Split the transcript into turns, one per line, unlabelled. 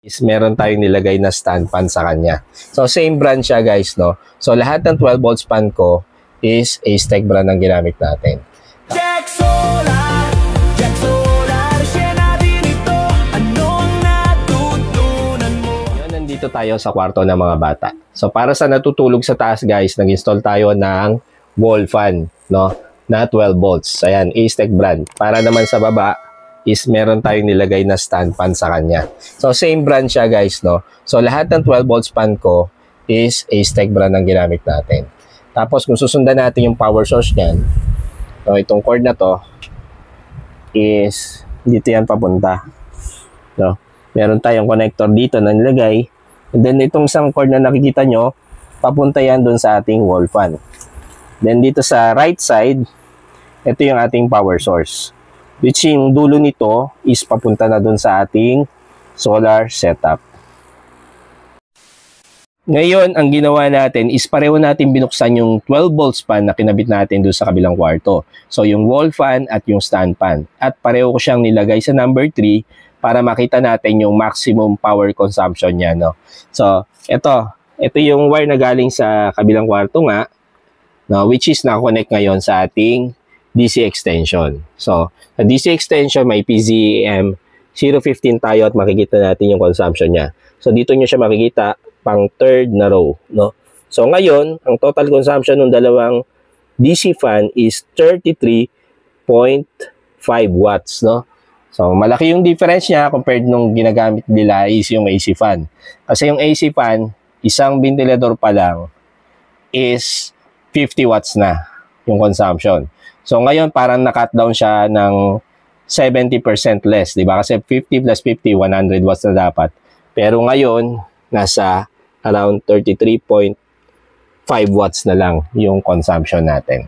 is meron tayong nilagay na stand fan sa kanya. So, same brand siya guys, no? So, lahat ng 12 volts fan ko is Aztec brand ang ginamit natin.
Jack Solar, share natin ito. Ano ang natutunan mo?
Ngayon, nandito tayo sa kwarto ng mga bata. So, para sa natutulog sa taas guys, nag-install tayo ng wall fan, no? Na 12 volts. Ayan, Aztec brand. Para naman sa baba, is meron tayong nilagay na stand fan sa kanya. So, same brand siya guys, no? So, lahat ng 12 volts fan ko is Aztec brand ang ginamit natin. Tapos, kung susundan natin yung power source niyan, so, itong cord na to is dito yan papunta. No? Meron tayong connector dito na nilagay. And then, itong isang cord na nakikita nyo, papunta yan dun sa ating wall fan. Then, dito sa right side, ito yung ating power source. Which yung dulo nito is papunta na dun sa ating solar setup. Ngayon, ang ginawa natin is pareho natin binuksan yung 12 volts fan na kinabit natin dun sa kabilang kwarto. So, yung wall fan at yung stand fan. At pareho ko siyang nilagay sa number 3 para makita natin yung maximum power consumption niya, no? So, ito yung wire na galing sa kabilang kwarto nga, no? Which is nakakonect ngayon sa ating DC extension. So, sa DC extension, may PZM 015 tayo at makikita natin yung consumption niya. So, dito nyo siya makikita pang third na row, no? So, ngayon, ang total consumption ng dalawang DC fan is 33.5 watts, no? So, malaki yung difference niya compared nung ginagamit nila is yung AC fan. Kasi yung AC fan, isang ventilador pa lang is 50 watts na yung consumption. So, ngayon, parang na-cut down siya ng 70% less, di ba? Kasi 50 plus 50, 100 watts na dapat. Pero ngayon, nasa around 33.5 watts na lang yung consumption natin.